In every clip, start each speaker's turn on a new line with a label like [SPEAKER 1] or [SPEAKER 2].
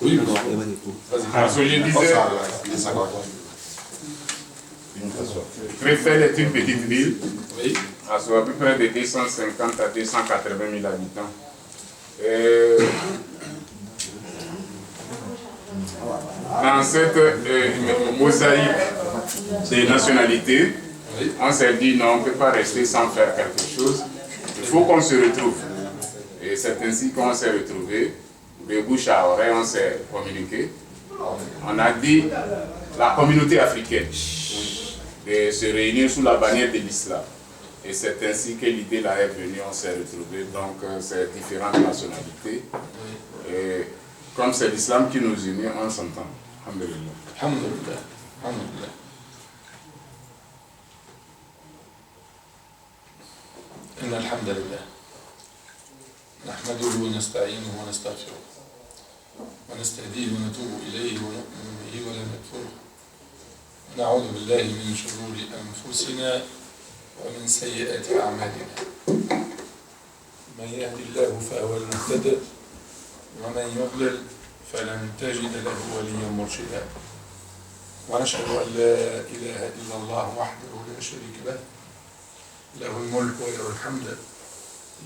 [SPEAKER 1] Oui,
[SPEAKER 2] alors, ce que je disais, Krefeld est une petite ville.
[SPEAKER 1] oui.
[SPEAKER 2] À peu près de 250 à 280 000 habitants. Dans cette mosaïque des nationalités, on s'est dit non, on ne peut pas rester sans faire quelque chose. Il faut qu'on se retrouve. Et c'est ainsi qu'on s'est retrouvés. De bouche à oreille, on s'est communiqué. On a dit la communauté africaine de se réunir sous la bannière de l'islam. Et c'est ainsi que l'idée là est venue, on s'est retrouvés, donc c'est différentes nationalités. Et comme c'est l'islam qui nous unit, on s'entend. Alhamdulillah.
[SPEAKER 1] Alhamdulillah. Alhamdulillah. إن الحمد لله نحمده ونستعينه ونستغفره ونستهديه ونتوب إليه ونؤمن به ولا نكفره نعوذ بالله من شرور أنفسنا ومن سيئات أعمالنا من يهد الله فهو المهتدى ومن يضلل فلن تجد له وليا مرشدا ونشهد أن لا إله إلا الله وحده لا شريك له له الملك وله الحمد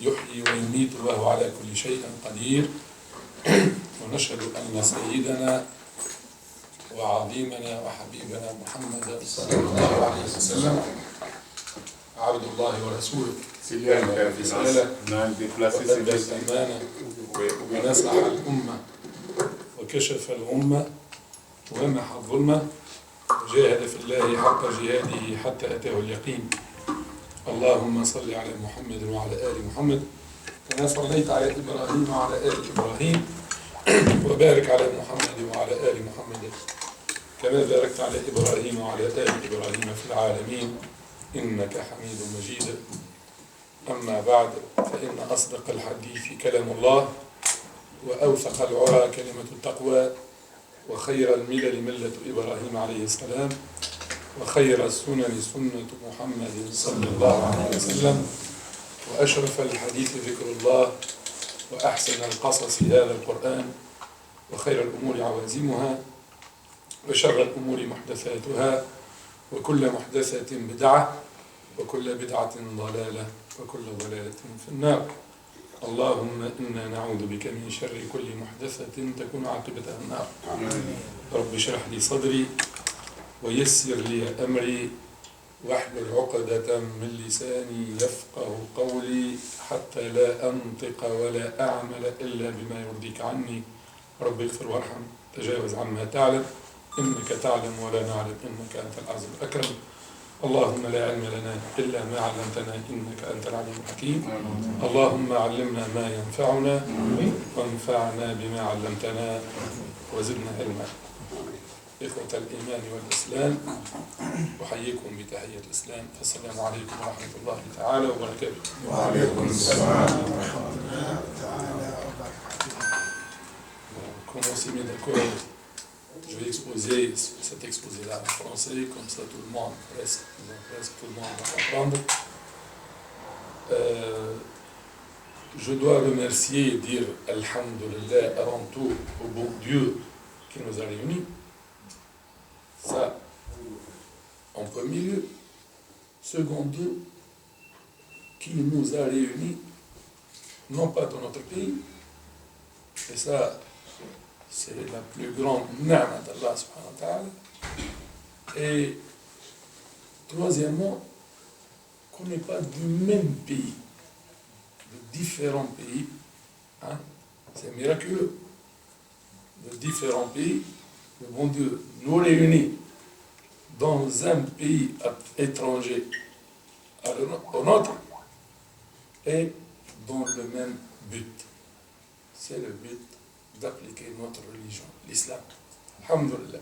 [SPEAKER 1] يحيي ويميت وهو على كل شيء قدير ونشهد أن سيدنا وعظيمنا وحبيبنا محمد صلى الله عليه وسلم عبد الله ورسوله رسالة وأدى الأمانة ونصح الأمة وكشف الغمة ومحى الظلمة وجاهد في الله حق جهاده حتى أتاه اليقين اللهم صل على محمد وعلى آل محمد كما صليت على إبراهيم وعلى آل إبراهيم وبارك على محمد وعلى آل محمد كما باركت على إبراهيم وعلى آل إبراهيم في العالمين إنك حميد مجيد أما بعد فإن أصدق الحديث كلام الله وأوثق العرى كلمة التقوى وخير الملل ملة إبراهيم عليه السلام وخير السنن سنة محمد صلى الله عليه وسلم وأشرف الحديث ذكر الله وأحسن القصص هذا القرآن وخير الأمور عوازمها وشر الأمور محدثاتها وكل محدثة بدعة وكل بدعة ضلالة وكل ضلالة في النار اللهم إنا نعوذ بك من شر كل محدثة تكون عاقبتها النار رب اشرح لي صدري ويسر لي أمري واحلل عقدة من لساني يفقه قولي حتى لا أنطق ولا أعمل إلا بما يرضيك عني رب اغفر وارحم تجاوز عما تعلم إنك تعلم ولا نعلم إنك أنت العزيز الأكرم اللهم لا علم لنا إلا ما علمتنا إنك أنت العليم الحكيم اللهم علمنا ما ينفعنا وانفعنا بما علمتنا وزدنا علما إخوة الإيمان والإسلام أحييكم بتحية الإسلام فالسلام عليكم ورحمة الله تعالى وبركاته
[SPEAKER 3] وعليكم السلام ورحمة الله تعالى وبركاته.
[SPEAKER 1] Commencez mes d'accord. Je vais exposer cet exposé-là en français, comme ça tout le monde, presque tout le monde va comprendre. Je dois remercier et dire Alhamdulillah avant tout au bon Dieu qui nous a réunis. Ça, en premier lieu. Second lieu, qui nous a réunis, non pas dans notre pays, et ça, c'est la plus grande ni'ma d'Allah subhanahu wa ta'ala. Et troisièmement, qu'on n'est pas du même pays, de différents pays. Hein? C'est miraculeux. De différents pays, le bon Dieu nous réunit dans un pays étranger au nôtre et dans le même but. C'est le but d'appliquer notre religion, l'islam. Alhamdulillah.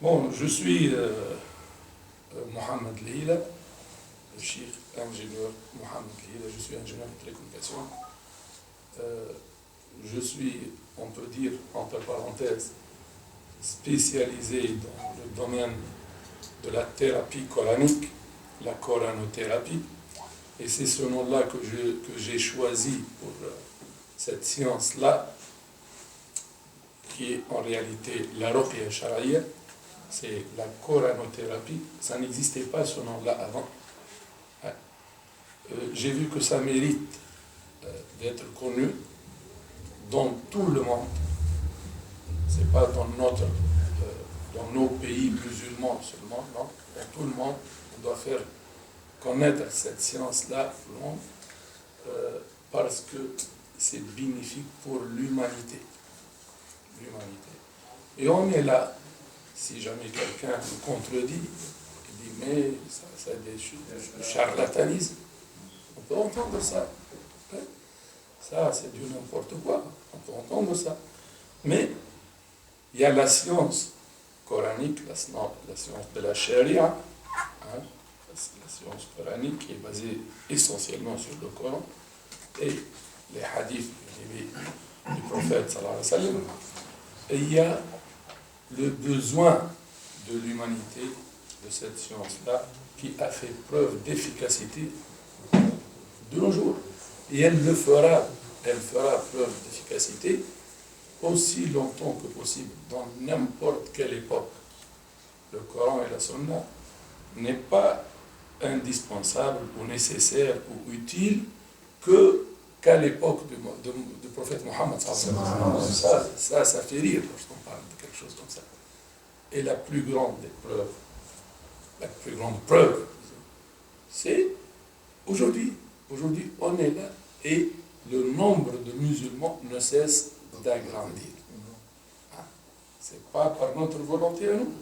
[SPEAKER 1] Bon, je suis Mohamed Lila, le cheikh ingénieur Mohamed Lila, je suis ingénieur de télécommunications. Je suis, on peut dire, entre parenthèses, spécialisé dans le domaine de la thérapie coranique, la coranothérapie, et c'est ce nom-là que j'ai choisi pour cette science-là, qui est en réalité la ruqya shar'iyya, c'est la coranothérapie. Ça n'existait pas ce nom-là avant. J'ai vu que ça mérite d'être connu dans tout le monde. C'est pas dans nos pays musulmans seulement, non. Dans tout le monde, on doit faire connaître cette science-là au monde parce que c'est bénéfique pour l'humanité. Et on est là, si jamais quelqu'un nous contredit, il dit mais ça c'est du charlatanisme. On peut entendre ça. Ça, c'est du n'importe quoi. On peut entendre ça. Mais il y a la science coranique, la science de la charia, la science coranique qui est basée essentiellement sur le Coran, et les hadiths du prophète sallallahu alayhi wa sallam. Et il y a le besoin de l'humanité de cette science-là qui a fait preuve d'efficacité de nos jours. Et elle fera preuve d'efficacité aussi longtemps que possible, dans n'importe quelle époque. Le Coran et la Sunna n'est pas indispensable ou nécessaire ou utile qu'à l'époque du prophète Mohammed. Ça fait rire lorsqu'on parle de quelque chose comme ça. Et la plus grande preuve, c'est aujourd'hui. Aujourd'hui, on est là et le nombre de musulmans ne cesse d'agrandir. Ce n'est pas par notre volonté à nous.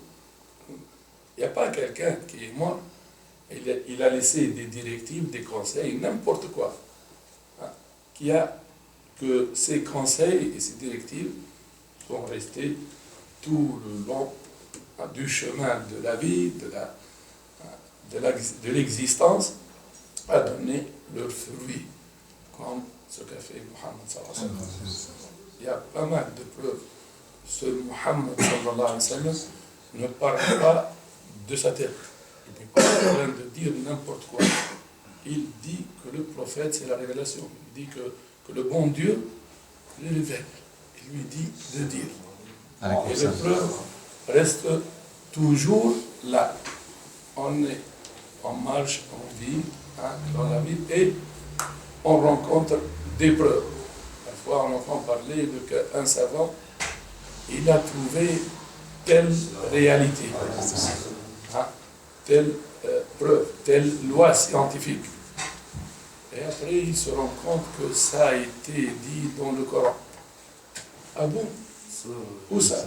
[SPEAKER 1] Il n'y a pas quelqu'un qui est mort, il a laissé des directives, des conseils, n'importe quoi. Que ces conseils et ces directives sont restés tout le long du chemin de la vie, de l'existence, à donner leurs fruits, comme ce qu'a fait Muhammad sallallahu alayhi wa sallam. Il y a pas mal de preuves. Ce Muhammad sallallahu alayhi wa sallam ne parle pas de sa tête. Il n'est pas en train de dire n'importe quoi. Il dit que le prophète, c'est la révélation. Il dit que le bon Dieu le révèle. Il lui dit de dire. Et les preuves restent toujours là. On marche, on vit dans la vie et on rencontre des preuves. Parfois on entend parler qu'un savant, il a trouvé telle réalité, telle preuve, telle loi scientifique. Et après il se rend compte que ça a été dit dans le Coran. Ah bon? Où ça?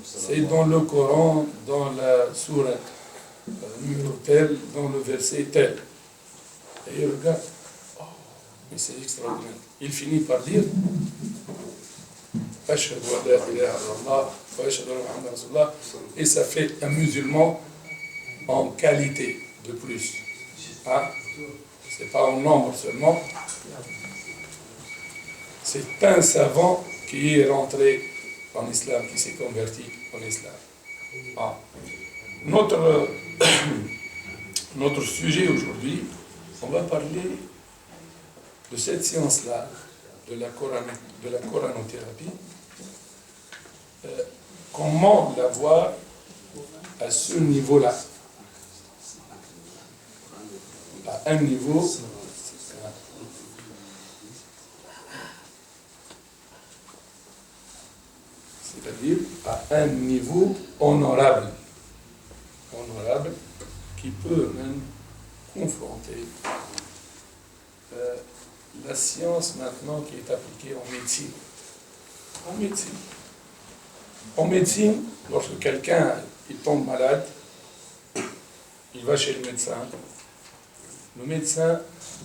[SPEAKER 1] C'est dans le Coran, dans la sourate numéro tel, dans le verset tel. Et il regarde, oh, mais c'est extraordinaire. Il finit par dire Ashhadu an la ilaha illallah wa ashhadu anna Muhammadan rasulullah, et ça fait un musulman en qualité de plus. C'est pas en nombre seulement. C'est un savant qui est rentré en islam, qui s'est converti en islam. Notre sujet aujourd'hui, on va parler de cette science-là, de la coranothérapie. Comment la voir à ce niveau-là, à un niveau c'est-à-dire à un niveau honorable qui peut même confronter la science maintenant qui est appliquée en médecine. En médecine, lorsque quelqu'un il tombe malade, il va chez le médecin. Le médecin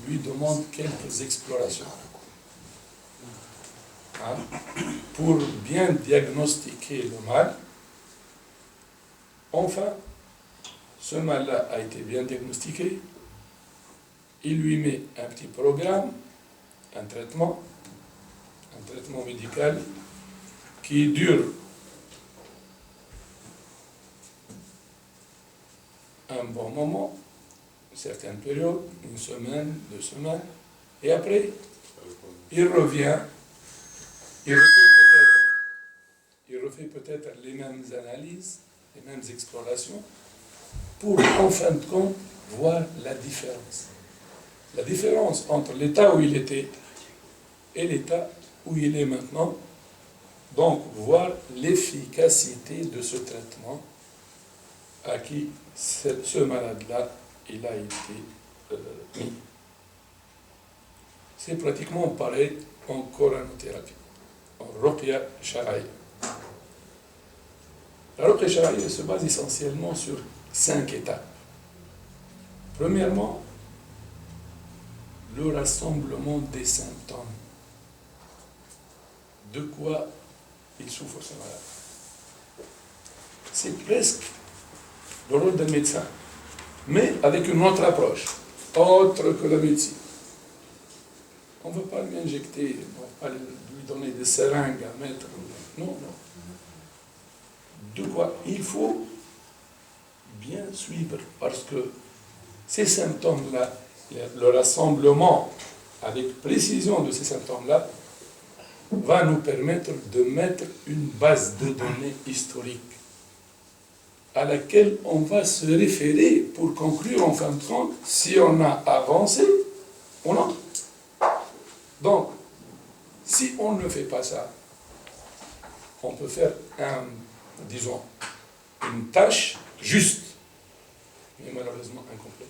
[SPEAKER 1] lui demande quelques explorations pour bien diagnostiquer le mal. Enfin, ce mal-là a été bien diagnostiqué. Il lui met un petit programme, un traitement médical qui dure un bon moment, une certaine période, une semaine, 2 semaines, et après, il revient, il refait peut-être les mêmes analyses, les mêmes explorations, pour en fin de compte voir la différence. La différence entre l'état où il était et l'état où il est maintenant. Donc, voir l'efficacité de ce traitement à qui ce malade-là, il a été mis. C'est pratiquement pareil en coranothérapie, en ruqya shar'iyya. La ruqya shar'iyya se base essentiellement sur 5 étapes. Premièrement, le rassemblement des symptômes. De quoi il souffre ce malade. C'est presque le rôle d'un médecin, mais avec une autre approche, autre que la médecine. On ne va pas lui injecter, on ne va pas lui donner des seringues à mettre. Non, non. De quoi il faut bien suivre, parce que ces symptômes-là, le rassemblement avec précision de ces symptômes-là, va nous permettre de mettre une base de données historique à laquelle on va se référer pour conclure en fin de compte si on a avancé ou non. Donc, si on ne fait pas ça, on peut faire une tâche juste, mais malheureusement incomplète.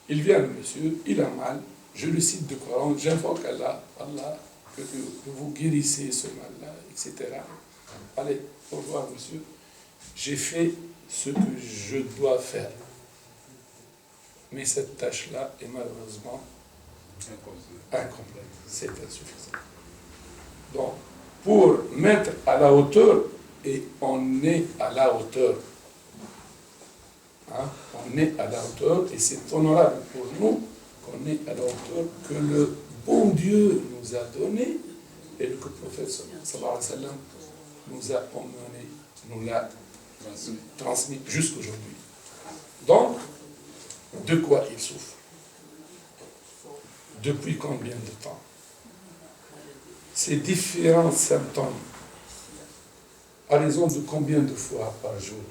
[SPEAKER 1] Il vient le monsieur, il a mal, je le cite de Coran, j'invoque Allah, que vous guérissez ce mal-là, etc. Allez, au revoir monsieur, j'ai fait ce que je dois faire. Mais cette tâche-là est malheureusement incomplète, c'est insuffisant. Donc, pour mettre à la hauteur, et on est à la hauteur, on est à la hauteur, et c'est honorable pour nous qu'on est à la hauteur que le bon Dieu nous a donné et que le prophète sallallahu alayhi wa sallam nous a emmené, nous l'a transmis jusqu'aujourd'hui. Donc, de quoi il souffre? Depuis combien de temps? Ces différents symptômes, à raison de combien de fois par jour?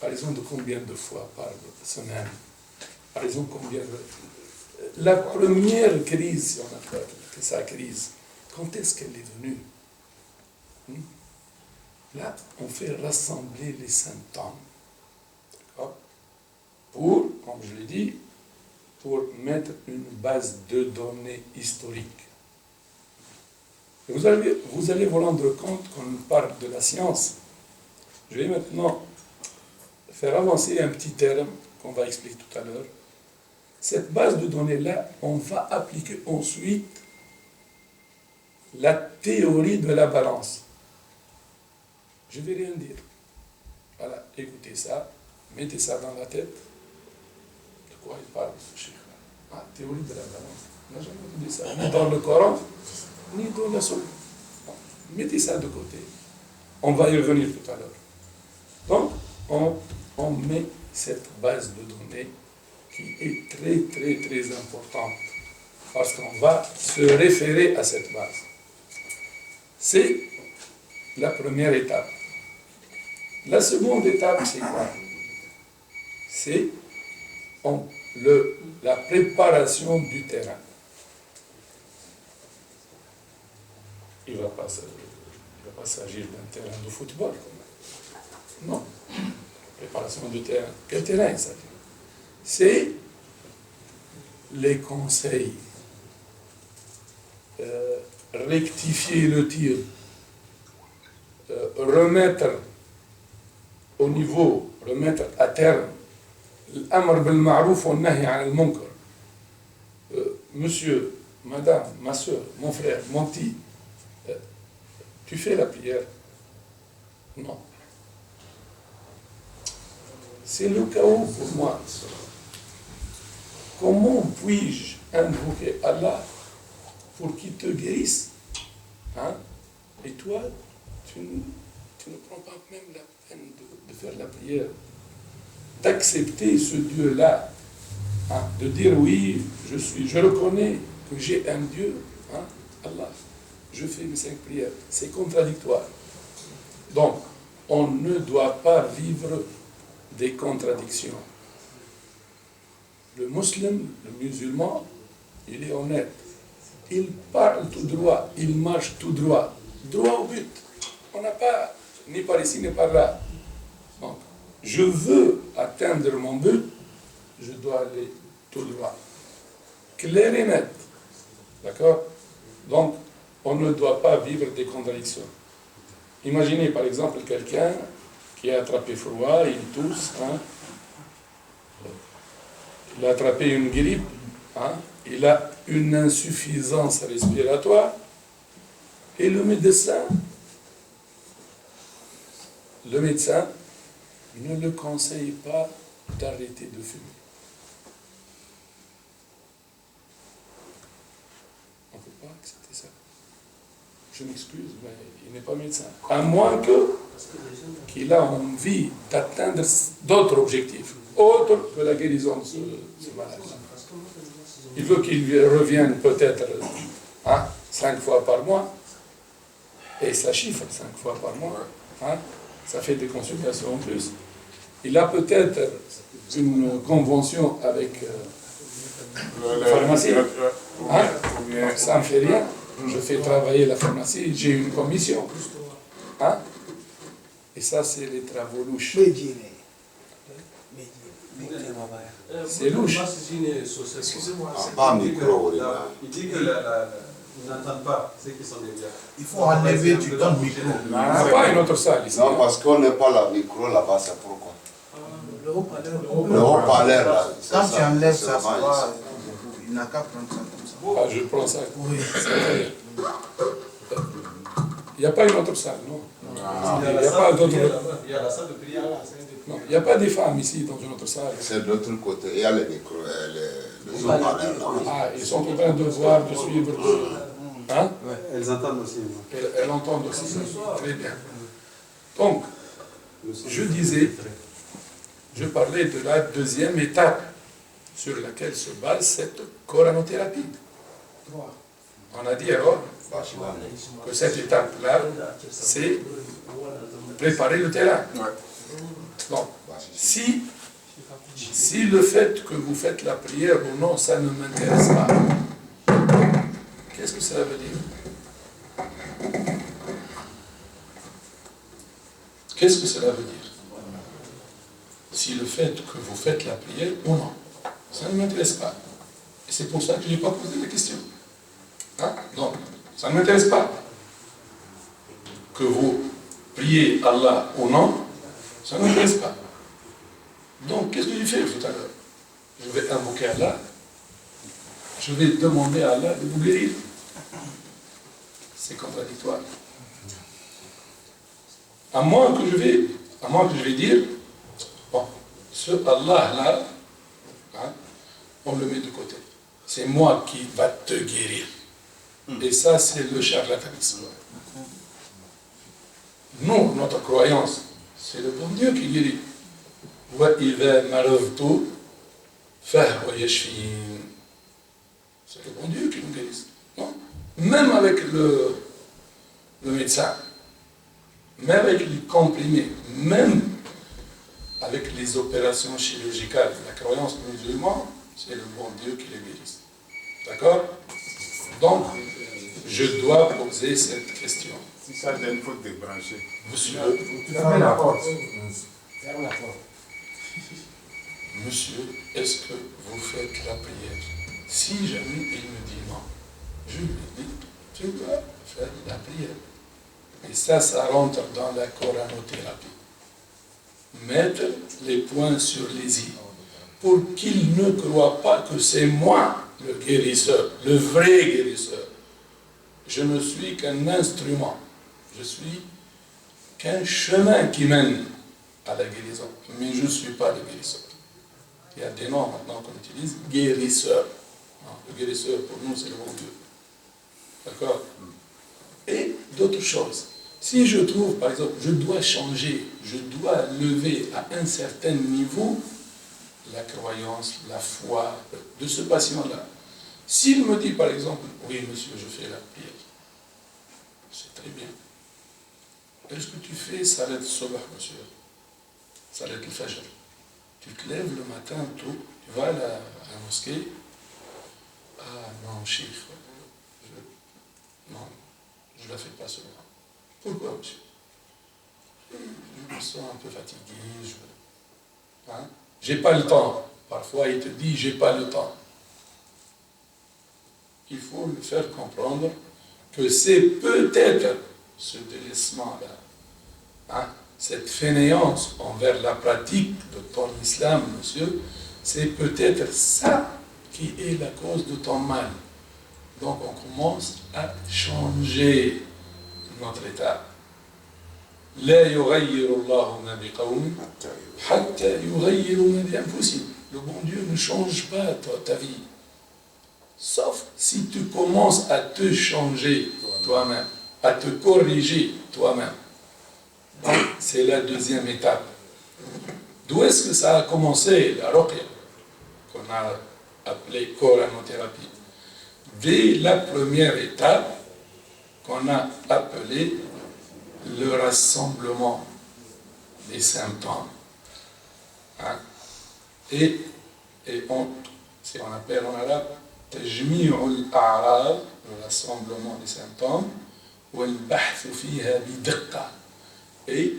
[SPEAKER 1] À raison de combien de fois par semaine? À raison de combien de... La première crise, si on appelle ça crise, quand est-ce qu'elle est venue? Là, on fait rassembler les symptômes. D'accord? Pour, comme je l'ai dit, pour mettre une base de données historique. Et vous allez vous rendre compte qu'on parle de la science. Je vais maintenant faire avancer un petit terme qu'on va expliquer tout à l'heure. Cette base de données-là, on va appliquer ensuite la théorie de la balance. Je ne vais rien dire. Voilà, écoutez ça, mettez ça dans la tête. De quoi il parle, ce cheikh? Théorie de la balance. On n'a jamais entendu ça, ni dans le Coran, ni dans la Sunna. Mettez ça de côté. On va y revenir tout à l'heure. Donc, on met cette base de données qui est très, très, très importante. Parce qu'on va se référer à cette base. C'est la première étape. La seconde étape, c'est quoi? C'est la préparation du terrain. Il ne va pas s'agir d'un terrain de football. Non. Préparation du terrain. Quel terrain ça? C'est les conseils. Rectifier le tir. Remettre au niveau, remettre à terme l'amr bil ma'rouf wa nahy 'an al-munkar. Monsieur, madame, ma soeur, mon frère, mon petit, tu fais la prière? Non. C'est le chaos pour moi. Comment puis-je invoquer Allah pour qu'il te guérisse? Et toi, tu ne prends pas même la peine de faire la prière, d'accepter ce Dieu-là, de dire oui, je reconnais que j'ai un Dieu, Allah, je fais mes 5 prières. C'est contradictoire. Donc, on ne doit pas vivre des contradictions. Le musulman, le musulman, il est honnête. Il parle tout droit, il marche tout droit. Droit au but. On n'a pas, ni par ici, ni par là. Donc, je veux atteindre mon but, je dois aller tout droit. Clair et net. D'accord? Donc, on ne doit pas vivre des contradictions. Imaginez par exemple quelqu'un qui a attrapé froid, il tousse, hein? Il a attrapé une grippe, hein? Il a une insuffisance respiratoire, et le médecin ne le conseille pas d'arrêter de fumer. On ne peut pas accepter ça. Je m'excuse, mais il n'est pas médecin. À moins qu'il a envie d'atteindre d'autres objectifs, autres que la guérison de ce malade. Il veut qu'il revienne peut-être 5 fois par mois, et ça chiffre 5 fois par mois, hein, ça fait des consultations en plus. Il a peut-être une convention avec la pharmacie, hein, donc ça ne me fait rien. Je fais travailler la pharmacie, j'ai une commission. Hein? Et ça, c'est les travaux louches. C'est louche.
[SPEAKER 4] Excusez-moi. Pas micro, il dit que n'entendent pas ceux qui sont derrière.
[SPEAKER 3] Il faut enlever du temps de micro.
[SPEAKER 1] On n'a pas une autre salle ici.
[SPEAKER 4] Non, parce qu'on n'est pas la micro là-bas, c'est pourquoi.
[SPEAKER 3] Le haut-parleur.
[SPEAKER 4] Le haut-parleur là.
[SPEAKER 3] Quand tu enlèves ça, ça va. Il n'a qu'à prendre ça comme ça.
[SPEAKER 1] Ah, je prends ça.
[SPEAKER 3] Oui.
[SPEAKER 1] Il n'y a pas une autre salle, non?
[SPEAKER 4] Il
[SPEAKER 1] n'y a pas d'autre.
[SPEAKER 4] Il y a la salle de prière là.
[SPEAKER 1] Non, il n'y a pas de femmes ici dans une autre salle.
[SPEAKER 4] C'est de l'autre côté. Il y a les micros, les haut-parleurs là.
[SPEAKER 1] Ah, ils sont en train de voir, de suivre. Hein?
[SPEAKER 5] Ouais, elles entendent aussi.
[SPEAKER 1] Elles entendent aussi. Très bien. Donc, je disais, je parlais de la deuxième étape sur laquelle se base cette coranothérapie. On a dit alors que cette étape-là, c'est préparer le terrain. Donc, si le fait que vous faites la prière ou non, ça ne m'intéresse pas, qu'est-ce que ça veut dire? Qu'est-ce que cela veut dire? Si le fait que vous faites la prière ou non, ça ne m'intéresse pas. Et c'est pour ça que je n'ai pas posé la question. Hein? Donc, ça ne m'intéresse pas. Que vous priez Allah ou non, ça ne m'intéresse pas. Donc, qu'est-ce que j'ai fait tout à l'heure? Je vais invoquer Allah. Je vais demander à Allah de vous guérir. C'est contradictoire. À moins que je vais dire, bon, ce Allah-là, hein, on le met de côté. C'est moi qui va te guérir. Et ça, c'est le charlatanisme. Nous, notre croyance, c'est le bon Dieu qui guérit. وَإِذَا مَرَضْتُ فَهُوَ يَشْفِينِ. C'est le bon Dieu qui nous guérit. Non? Même avec le médecin, même avec les comprimés, même avec les opérations chirurgicales, la croyance musulmane, c'est le bon Dieu qui les guérit. D'accord? Donc, je dois poser cette question.
[SPEAKER 2] Si ça donne, il faut débrancher.
[SPEAKER 1] Monsieur,
[SPEAKER 3] Fermez la porte.
[SPEAKER 5] Ferme la porte.
[SPEAKER 1] monsieur, est-ce que vous faites la prière? Si jamais il me dit non, je lui dis, tu dois faire la prière. Et ça rentre dans la coranothérapie. Mettre les points sur les i, pour qu'il ne croit pas que c'est moi le guérisseur, le vrai guérisseur. Je ne suis qu'un instrument, je suis qu'un chemin qui mène à la guérison, mais je ne suis pas le guérisseur. Il y a des noms maintenant qu'on utilise, guérisseur. Le guérisseur pour nous c'est le bon Dieu. D'accord? Et d'autres choses. Si je trouve, par exemple, je dois changer, je dois lever à un certain niveau la croyance, la foi de ce patient-là. S'il me dit par exemple, oui monsieur, je fais la prière, c'est très bien. Est-ce que tu fais salat al-sobh, monsieur? Salat al-fajr. Tu te lèves le matin tôt, tu vas à la mosquée. Ah non, cheikh, non, je ne la fais pas seulement. Pourquoi, monsieur? Je me sens un peu fatigué, j'ai pas le temps. Parfois, il te dit, j'ai pas le temps. Il faut le faire comprendre que c'est peut-être ce délaissement-là, cette fainéance envers la pratique de ton islam, monsieur, c'est peut-être ça qui est la cause de ton mal. Donc on commence à changer notre état. لا يغير الله ما بقوم حتى يغيروا ما بأنفسهم. Le bon Dieu ne change pas ta vie. Sauf si tu commences à te changer toi-même, à te corriger toi-même. Donc, c'est la deuxième étape. D'où est-ce que ça a commencé, la ruqya, qu'on a appelée coranothérapie? Dès la première étape, qu'on a appelée le rassemblement des symptômes. Et on appelle en arabe تجميع الأعراض, le rassemblement des symptômes, والبحث فيها بدقة, et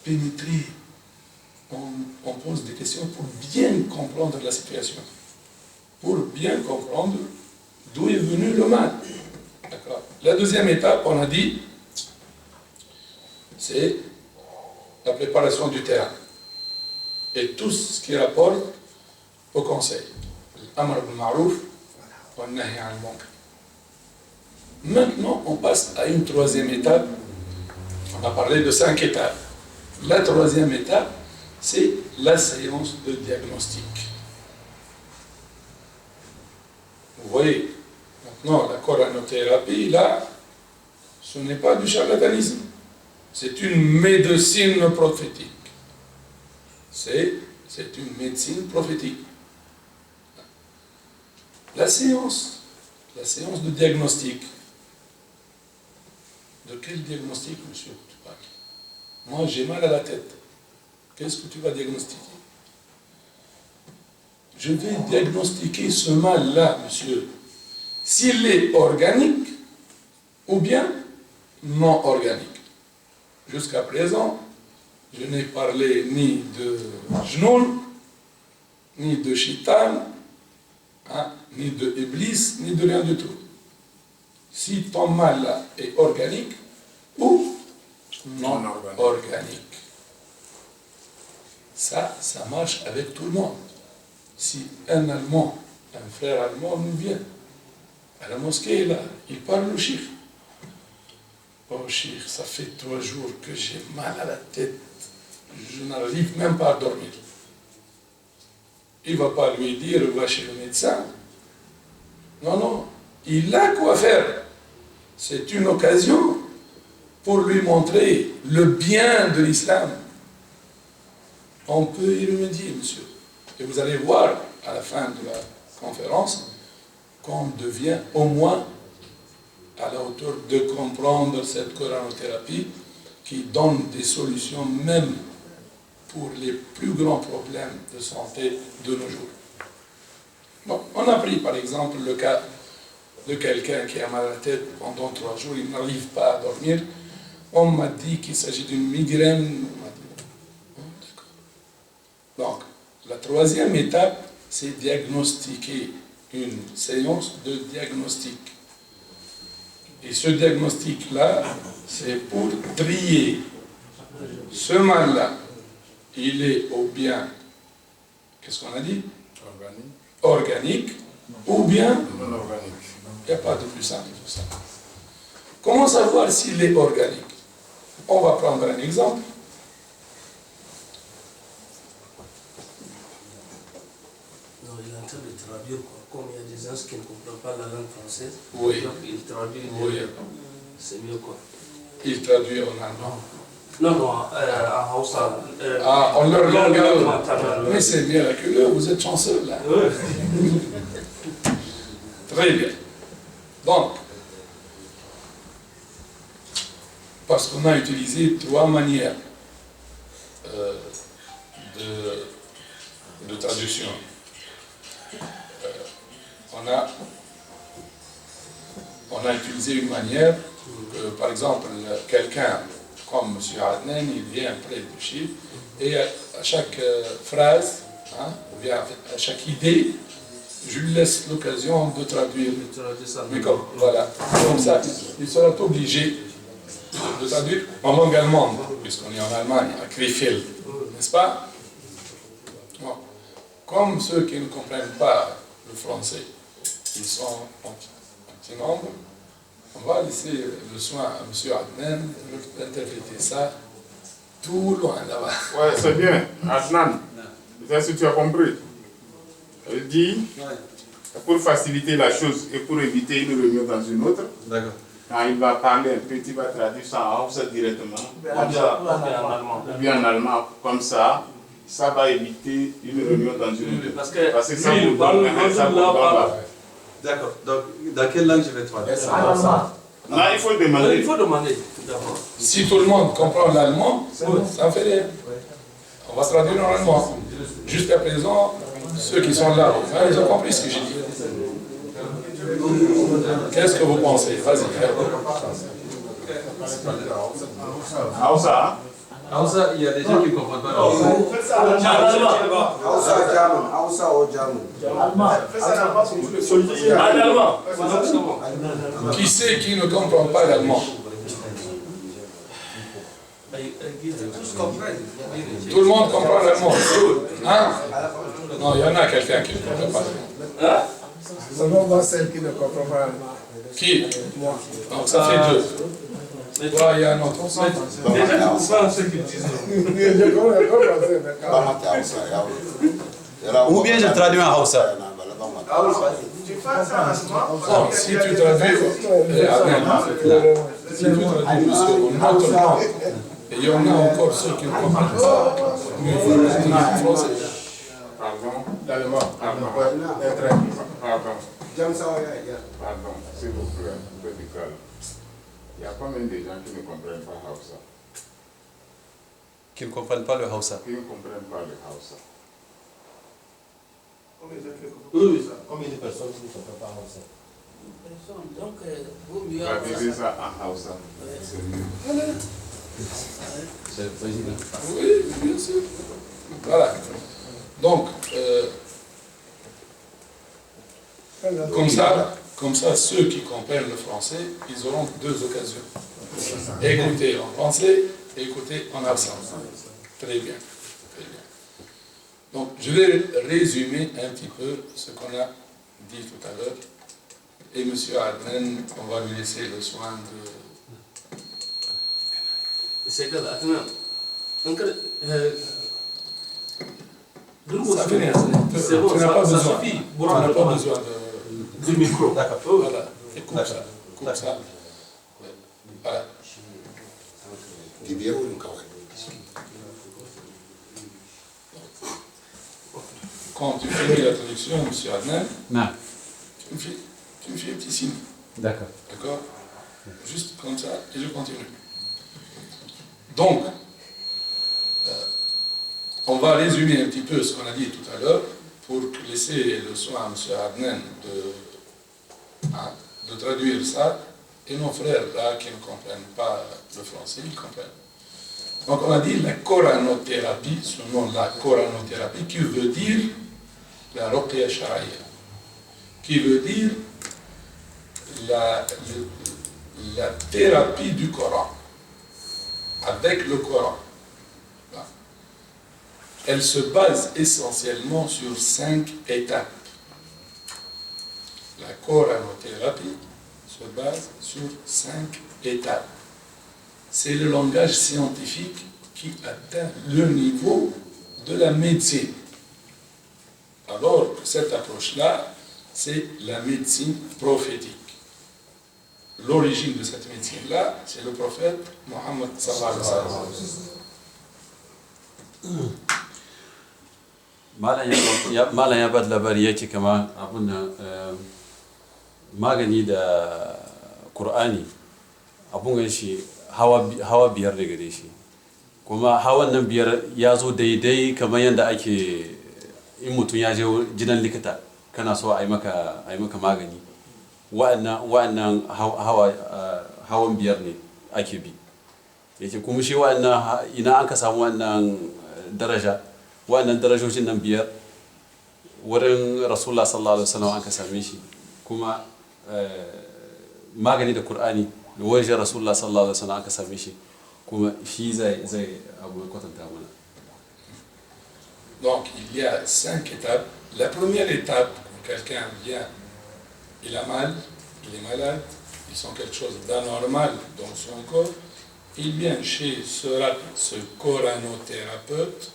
[SPEAKER 1] pénétrer. On pose des questions pour bien comprendre la situation, pour bien comprendre d'où est venu le mal. D'accord. La deuxième étape, on a dit, c'est la préparation du terrain et tout ce qui rapporte au conseil. L'amr bil ma'rouf wa nahy anil munkar. Maintenant, on passe à une troisième étape. On a parlé de 5 étapes. La troisième étape, c'est la séance de diagnostic. Vous voyez, maintenant, la coranothérapie, là, ce n'est pas du charlatanisme. C'est une médecine prophétique. C'est une médecine prophétique. La séance de diagnostic. De quel diagnostic, monsieur, tu parles? Moi, j'ai mal à la tête. Qu'est-ce que tu vas diagnostiquer? Je vais diagnostiquer ce mal-là, monsieur, s'il est organique ou bien non organique. Jusqu'à présent, je n'ai parlé ni de Jnoul, ni de Shaitan, ni de Iblis, ni de rien du tout. Si ton mal là est organique ou non organique. Ça marche avec tout le monde. Si un Allemand, un frère allemand nous vient à la mosquée, là, il parle au cheikh. Oh cheikh, ça fait 3 jours que j'ai mal à la tête. Je n'arrive même pas à dormir. Il ne va pas lui dire, va chez le médecin. Non, il a quoi faire. C'est une occasion pour lui montrer le bien de l'islam. On peut y remédier, monsieur. Et vous allez voir, à la fin de la conférence, qu'on devient au moins à la hauteur de comprendre cette coranothérapie qui donne des solutions même pour les plus grands problèmes de santé de nos jours. Bon, on a pris par exemple le cas de quelqu'un qui a mal à la tête pendant 3 jours, il n'arrive pas à dormir. On m'a dit qu'il s'agit d'une migraine. Donc, la troisième étape, c'est diagnostiquer, une séance de diagnostic. Et ce diagnostic-là, c'est pour trier ce mal-là. Il est ou bien, qu'est-ce qu'on a dit? Organique, ou bien
[SPEAKER 2] Non organique.
[SPEAKER 1] Il n'y a pas de plus simple que ça. Comment savoir s'il est organique? On va prendre un exemple.
[SPEAKER 6] Non, il est en train de traduire, comme il y a des gens qui ne comprennent pas la langue française.
[SPEAKER 1] Oui.
[SPEAKER 6] Donc il traduit,
[SPEAKER 1] Oui.
[SPEAKER 6] c'est mieux quoi.
[SPEAKER 1] Il traduit en allemand.
[SPEAKER 6] Non, en Hausa.
[SPEAKER 1] En leur langue.
[SPEAKER 6] Mais
[SPEAKER 1] Mais c'est miraculeux, vous êtes chanceux là. Très bien. Donc, parce qu'on a utilisé 3 manières de traduction. On a utilisé une manière, par exemple, quelqu'un comme M. Adnan, il vient près du chiffre, et à chaque phrase, ou bien à chaque idée, je lui laisse l'occasion de traduire. Mais voilà, comme ça, il sera obligé de traduire en langue allemande, puisqu'on est en Allemagne, à Krefeld, n'est-ce pas? Bon. Comme ceux qui ne comprennent pas le français, ils sont en petit nombre, on va laisser le soin à M. Adnan d'interpréter ça tout loin là-bas.
[SPEAKER 2] Ouais, c'est bien. Adnan, peut-être que tu as compris. Il dit, pour faciliter la chose et pour éviter une réunion dans une autre, quand il va parler un peu, tu vas traduire ça en Hausa directement, ou bien en allemand, comme ça. Ça va éviter une réunion dans une autre. Parce que ça vous donne là.
[SPEAKER 4] D'accord. Donc, dans quelle langue je vais traduire?
[SPEAKER 2] Non, il faut demander.
[SPEAKER 6] Il faut demander, d'abord.
[SPEAKER 1] Si tout le monde comprend l'allemand, ça ne fait rien. On va traduire en allemand. Jusqu'à présent, ceux qui sont là, ils ont compris ce que j'ai dit. Qu'est-ce que vous pensez? Vas-y.
[SPEAKER 2] Hausa.
[SPEAKER 4] Hausa, il y a des gens qui ne comprennent pas.
[SPEAKER 1] Qui c'est qui ne comprend pas l'allemand? Tout le monde comprend l'allemand. Hein? Non, il y en a quelqu'un qui ne comprend pas l'allemand.
[SPEAKER 7] Seulement moi, celle qui ne comprend pas l'allemand.
[SPEAKER 1] Qui? Donc ça fait 2. Toi, il y a un autre.
[SPEAKER 6] Déjà, tu comprends ce qu'ils disent.
[SPEAKER 3] Ou bien je traduis en Hausa.
[SPEAKER 1] Bon, si tu traduis, si tu traduis juste en autre langue, et il y en a encore ceux qui ne comprennent pas, mais il faut traduire en français.
[SPEAKER 2] Pardon.
[SPEAKER 7] L'allemand.
[SPEAKER 2] Pardon. Pardon, s'il vous plaît, un peu de calme. Il y a combien de gens qui ne comprennent pas Hausa?
[SPEAKER 3] Qui ne comprennent pas le Hausa.
[SPEAKER 2] Qui ne comprennent pas le Hausa?
[SPEAKER 5] Combien de personnes qui ne comprennent pas Hausa?
[SPEAKER 6] Donc, vaut mieux.
[SPEAKER 2] Traduisez ça en Hausa. C'est mieux.
[SPEAKER 5] C'est le président.
[SPEAKER 1] Oui, bien sûr. Voilà. Donc, comme ça, ceux qui comprennent le français, ils auront 2 occasions. Écouter en français et écouter en absence. Très bien. Très bien. Donc, je vais résumer un petit peu ce qu'on a dit tout à l'heure. Et M. Adnan, on va lui laisser le soin de...
[SPEAKER 6] C'est que là, donc,
[SPEAKER 1] ça fait rien.
[SPEAKER 6] c'est bon,
[SPEAKER 1] Tu n'as pas
[SPEAKER 6] ça
[SPEAKER 1] besoin.
[SPEAKER 6] suffit.
[SPEAKER 1] Tu n'as pas besoin
[SPEAKER 6] du micro.
[SPEAKER 1] D'accord. Voilà. Écoute ça. Écoute ça. Voilà. Quand tu finis la traduction, M. Adnan, tu me fais un petit signe.
[SPEAKER 5] D'accord.
[SPEAKER 1] D'accord? Juste comme ça, et je continue. Donc, on va résumer un petit peu ce qu'on a dit tout à l'heure pour laisser le soin à M. Adnan de traduire ça, et nos frères là qui ne comprennent pas le français, ils comprennent. Donc on a dit la coranothérapie, ce nom la coranothérapie, qui veut dire la ruqya sharaïa, qui veut dire la thérapie du Coran, avec le Coran. Elle se base essentiellement sur 5 étapes. La coranothérapie se base sur 5 étapes. C'est le langage scientifique qui atteint le niveau de la médecine. Alors que cette approche-là, c'est la médecine prophétique. L'origine de cette médecine-là, c'est le prophète Mohammed sallallahu alayhi wa sallam.
[SPEAKER 3] Malam ya ba da labari ya ce kama abin da
[SPEAKER 8] magani da Qur'ani abun gan shi hawa biyar ne gare shi, kuma hawan nan biyar ya zo daidai kamar yadda ake in mutum ya je gidan likita kana so a yi maka magani, wa'annan hawan biyar ne ake bi yake, kuma shi wa'annan ina an ka samu wa'annan darajojin nan biyar wurin Rasulullah sallallahu alaihi wasallam an ka same shi, kuma magani da Qur'ani da wajen Rasulullah sallallahu alaihi wasallam aka same shi, kuma shi zai abu kwatanta mana.
[SPEAKER 1] Donc il y a 5 étapes. La première étape, quand quelqu'un vient, il a mal, il est malade, il sent quelque chose d'anormal dans son corps, il vient chez ce coranothérapeute,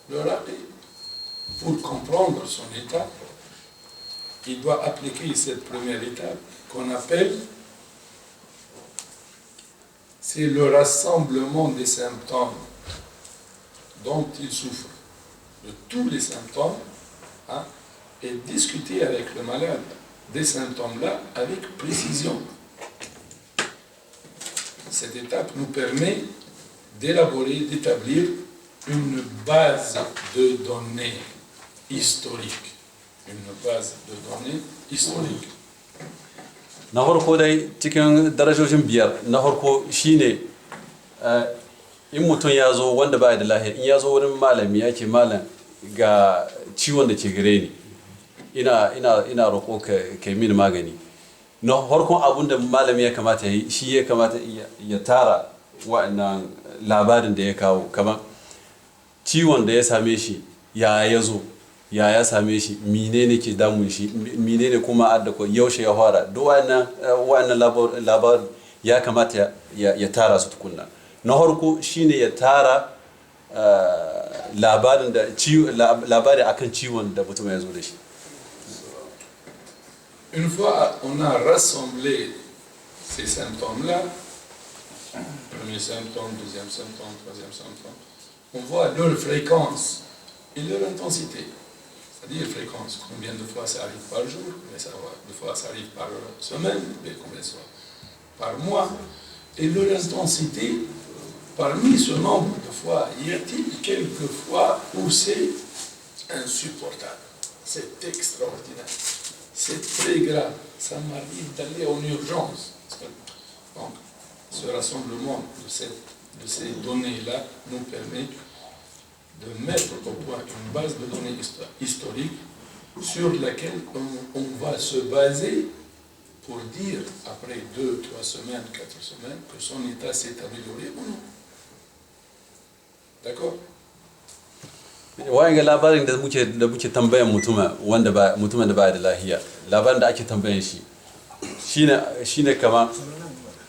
[SPEAKER 1] le raqi, pour comprendre son état, il doit appliquer cette première étape qu'on appelle, c'est le rassemblement des symptômes dont il souffre, de tous les symptômes, et discuter avec le malade des symptômes-là avec précision. Cette étape nous permet d'élaborer, d'établir une base de données historique. Une base de données historique.
[SPEAKER 8] Na farko dai cikin darajojin biyar, na farko shine in mutum ya zo wanda ba da lahiya, in ya zo wurin malami ya ce malam ga ciwon da ke gare ni, ina roƙo ka mini magani. Na farkon abun da malami ya kamata ya yi, shi ya kamata ya tara wa'annan labarin da ya kawo, kamar ciwon da ya same shi ya zo, ya same shi, menene ke damun shi, menene kuma addako yaushe ya fara, duk wa'annan labarin ya kamata ya tara su tukunna. Na farko shine ya tara labari akan ciwon da mutum ya zo da shi.
[SPEAKER 1] Une fois on a rassemblé ces symptômes-là, premier symptôme, deuxième symptôme, troisième symptôme, on voit leur fréquence et leur intensité. C'est-à-dire fréquence, combien de fois ça arrive par jour, des fois ça arrive par semaine, mais combien de fois par mois, et leur intensité, parmi ce nombre de fois, y a-t-il quelques fois où c'est insupportable, c'est extraordinaire, c'est très grave, ça m'arrive d'aller en urgence. Donc, ce rassemblement de ces données-là nous permet de mettre au point une base de données historique sur laquelle on va se baser pour dire, après 2, 3 semaines, 4 semaines, que son état s'est amélioré ou non. D'accord?
[SPEAKER 8] Wayan ga labarin da muke tambayan mutumin da ba da lahiya, labarin da ake tambayan shi shine kama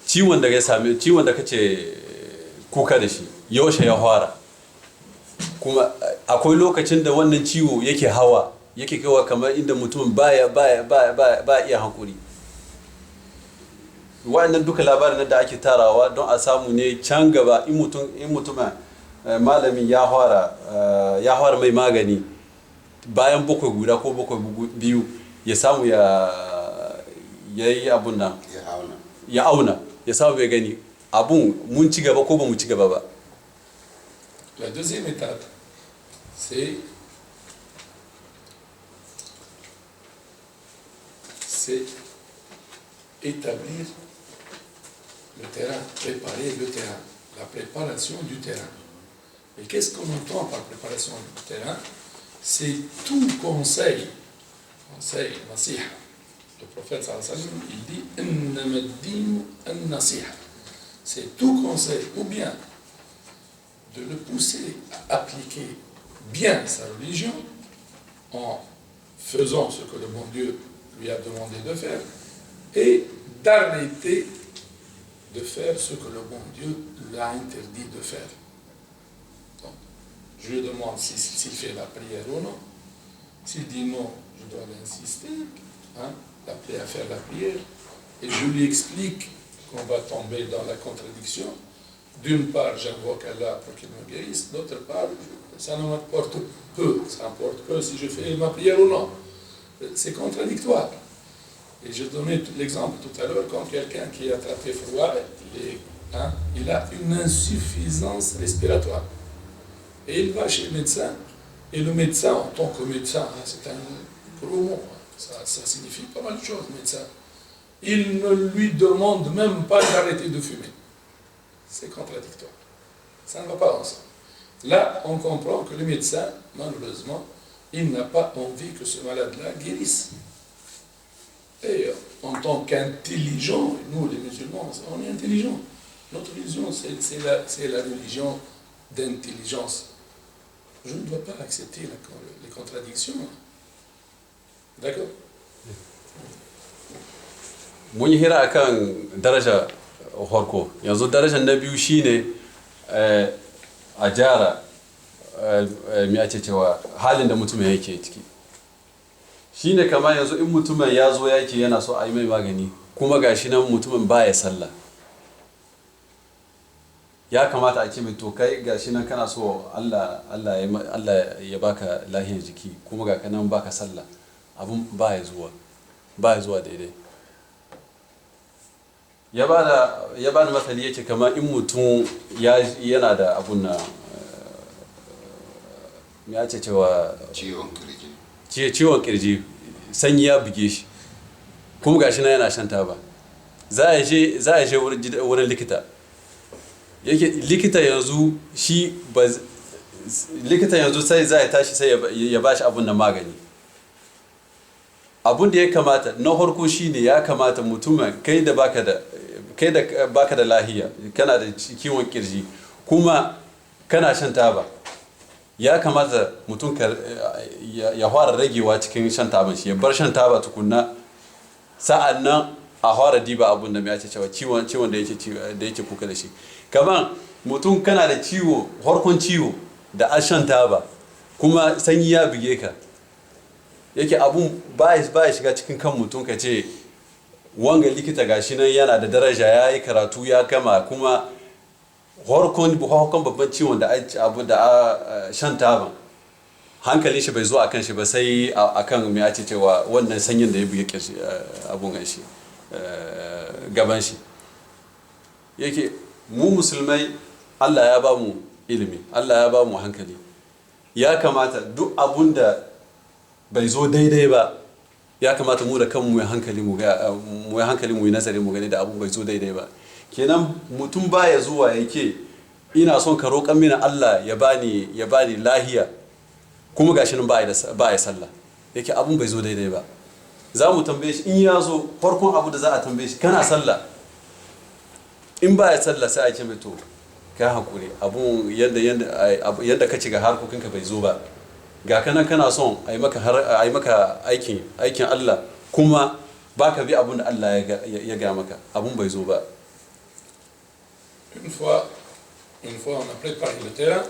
[SPEAKER 8] ciwon da kace kuka da shi yaushe ya fara, kuma akwai lokacin da wannan ciwo yake kawa kamar inda mutum ba iya hankuri. Wa'annan duka labarin da ake tarawa don a samu ne can gaba in mutum malamin ya fara mai magani bayan bakwai guda ko bakwai biyu ya samu ya yi abun nan ya auna ya samu ya gani abun mun ci gaba ko ba mu ci gaba ba.
[SPEAKER 1] La deuxième étape, c'est établir le terrain, préparer le terrain, la préparation du terrain. Et qu'est-ce qu'on entend par préparation du terrain? C'est tout conseil, nasiha. Le prophète sallallahu alayhi wa sallam, il dit innama ad-din an-nasiha. C'est tout conseil, ou bien de le pousser à appliquer bien sa religion en faisant ce que le bon Dieu lui a demandé de faire et d'arrêter de faire ce que le bon Dieu lui a interdit de faire. Donc, je lui demande s'il fait la prière ou non. S'il dit non, je dois l'insister, l'appeler à faire la prière, et je lui explique qu'on va tomber dans la contradiction. D'une part, j'invoque Allah pour qu'il me guérisse, d'autre part, ça ne m'importe peu, ça importe peu si je fais ma prière ou non. c'est contradictoire. Et je donnais l'exemple tout à l'heure, quand quelqu'un qui a attrapé froid, il a une insuffisance respiratoire. Et il va chez le médecin, et le médecin, en tant que médecin, c'est un gros mot, ça signifie pas mal de choses, médecin. Il ne lui demande même pas d'arrêter de fumer. C'est contradictoire. Ça ne va pas ensemble. Là, on comprend que le médecin, malheureusement, il n'a pas envie que ce malade-là guérisse. Et en tant qu'intelligent, nous les musulmans, on est intelligents. Notre religion, c'est la religion d'intelligence. Je ne dois pas accepter les contradictions. D'accord?
[SPEAKER 8] mun yi hira akan daraja farko yanzu darajar na biyu shine a jara me ake cewa halin da mutumin yake ciki shine kamar yanzu in mutumin ya zo yake yana so a yi mai magani kuma gashi nan mutumin baya sallah ya kamata a ce mai to kai gashi nan kana so Allah ya baka lahiyar jiki kuma ga kanan baka sallah abun baya zuwa daidai ya ba da matsali yake kama in mutum yana da abun na ya ce cewa ciwon kirji sanyi ya buge shi kuma gashi na yana shan taba za a je wurin likita yake likita yanzu sai za ya tashi sai ya ba shi abun na magani abun da ya kamata na harko shine ya kamata mutumin kai da baka da lahiya kana da kiwon kirji kuma kana shan taba ya kamata mutum ya fara ragewa cikin shan taban shi ya bar shan taba tukunna sa'an nan a fara diba abun da mai ake cewa ciwon da yake kuka da shi kamar mutum kana da harkon ciwo da an shan taba kuma sanyi ya buge ka yake abun ba ya shiga cikin kan mutum ka ce wanga likita gashi nan yana da daraja ya yi karatu ya kama kuma harkon babban ciwon da abu da shan taba hankalin shi bai zo akan shi ba sai akan mai ake cewa wannan sanyin da ya buge abun shi gaban shi yake mu musulmai Allah ya ba mu ilimi Allah ya ba mu hankali ya kamata duk abun da bai zo daidai ba ya kamata mu da kanmu mu yi hankali mu yi nazari mu gani da abun bai zo daidai ba kenan mutum baya zuwa yake ina son ka roƙan mini Allah ya bani lahiya kuma gashi nan ba ya sallah yake abun bai zo daidai ba za mu tambaye shi in ya zo farkon abu da za a tambaye shi kana sallah in ba ya sallah sai a ce mai to ka hakuri abun yadda ka ci ga harkokinka bai zo ba ga kanan kana son a yi maka aikin Allah kuma ba ka bi abun da Allah ya ga maka abun bai zo ba.
[SPEAKER 1] Une fois on a préparé le terrain,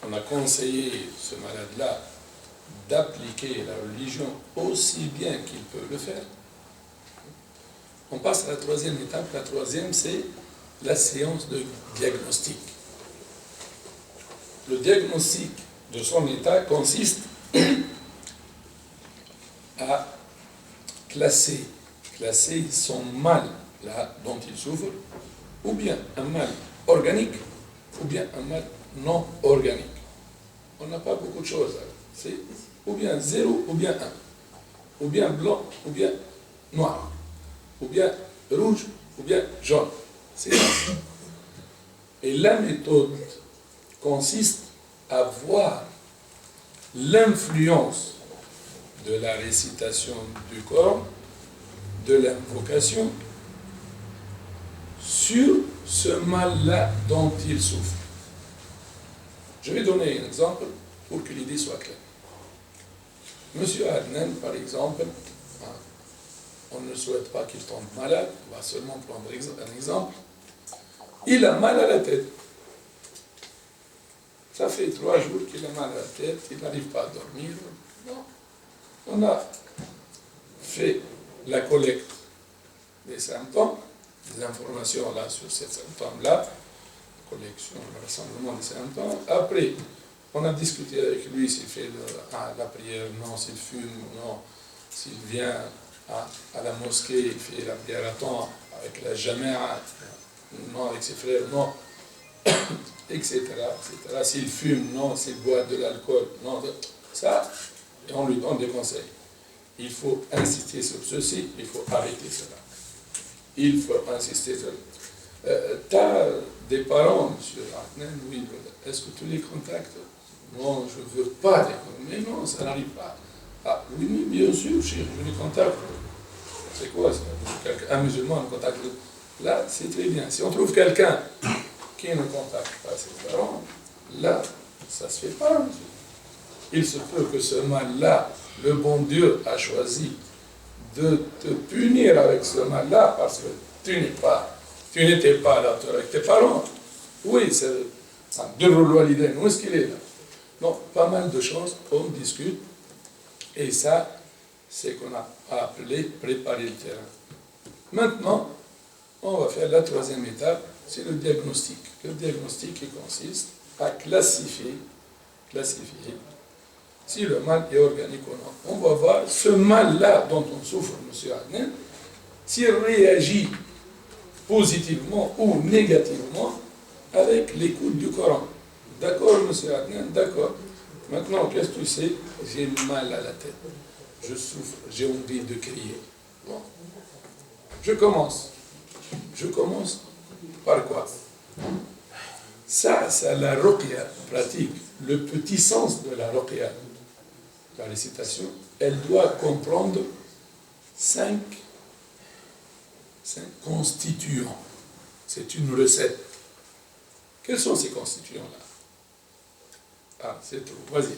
[SPEAKER 1] on a conseillé ce malade-là d'appliquer la religion aussi bien qu'il peut le faire. On passe à la troisième étape. La troisième, c'est la séance de diagnostic. Le diagnostic de son état consiste à classer son mal là dont il souffre, ou bien un mal organique, ou bien un mal non organique. On n'a pas beaucoup de choses. C'est ou bien 0 ou bien 1, ou bien blanc ou bien noir, ou bien rouge ou bien jaune. C'est ça. Et la méthode consiste à voir l'influence de la récitation du corps, de l'invocation, sur ce mal-là dont il souffre. Je vais donner un exemple pour que l'idée soit claire. Monsieur Adnan, par exemple, on ne souhaite pas qu'il tombe malade, on va seulement prendre un exemple. Il a mal à la tête. Ça fait 3 jours qu'il a mal à la tête, il n'arrive pas à dormir. Non. On a fait la collecte des symptômes, des informations là sur ces symptômes-là, collection, le rassemblement des symptômes. Après, On a discuté avec lui s'il fait la prière, non, s'il fume, non, s'il vient à la mosquée, il fait la prière à temps avec la jama'a, non, avec ses frères, non, etc. S'il fume, non, s'il boit de l'alcool, non, ça, et on lui donne des conseils. Il faut insister sur ceci, il faut arrêter cela. Il faut insister sur cela. Tu as des parents, M. Adnan, oui, est-ce que tu les contactes? Non, je ne veux pas les contacter. Mais non, ça n'arrive pas. Ah, oui, bien sûr, je les contacte. C'est quoi ça? Un musulman ne contacte. Là, c'est très bien. Si on trouve quelqu'un qui ne contacte pas ses parents, là, ça ne se fait pas. Il se peut que ce mal-là, le bon Dieu a choisi de te punir avec ce mal-là parce que tu n'étais pas là avec tes parents. Oui, c'est un birrul walidain. Où est-ce qu'il est là? Donc, pas mal de choses, on discute, et ça, c'est qu'on a appelé préparer le terrain. Maintenant, on va faire la troisième étape, c'est le diagnostic. Le diagnostic qui consiste à classifier si le mal est organique ou non. On va voir ce mal-là dont on souffre, M. Adnan, s'il réagit positivement ou négativement avec l'écoute du Coran. D'accord, M. Adnan, d'accord. Maintenant, qu'est-ce que tu sais? J'ai mal à la tête. Je souffre, j'ai envie de crier. Bon. Je commence par quoi? Ça, c'est la ruqya pratique. Le petit sens de la ruqya, la récitation, elle doit comprendre 5 constituants. C'est une recette. Quels sont ces constituants-là? Ah, c'est trop. Vas-y.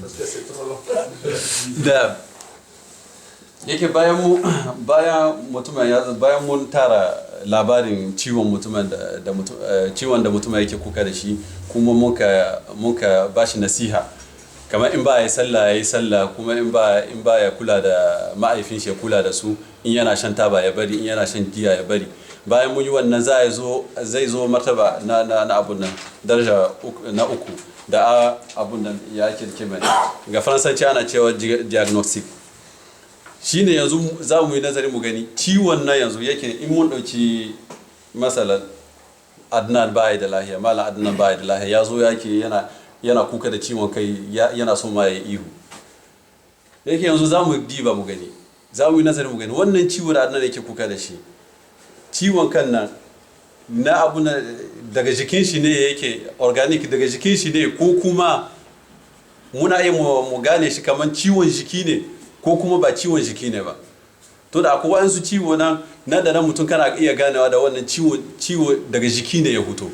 [SPEAKER 1] Parce que c'est trop long.
[SPEAKER 8] Da yake bayan mun tara labarin ciwon mutumin ciwon da mutumin yake kuka da shi, kuma muka bashi nasiha, kamar in ba ya yi sallah, kuma in ba ya kula da ma'aifin shi ya kula da su, in yana shan taba ya bari, in yana shan giya ya bari. Bayan mun yi wannan zai zo martaba na abun nan, daraja na uku, da abun nan ya kirke mai ga faransanci ana cewa diagnostic. Shine yanzu za mu yi nazari mu gani ciwon nan yanzu yake, in mun dauki masalan Adnan baya da lahiya, malam Adnan baya da lahiya, ya zo yake yana kuka da ciwon kai, yana so ma ya ihu. Yake yanzu za mu diba mu gani, za mu yi nazari mu gani wannan ciwo da Adnan yake kuka da shi, ciwon kan nan na abu daga jikin shi ne yake organic, daga jikin shi ne, ko kuma muna yi mu gane shi kamar ciwon jiki ne ko kuma ba ciwon jiki ne ba. To da akwai wasu ciwo nan da nan mutum kana iya ganewa da wannan ciwo daga jiki ne ya fito.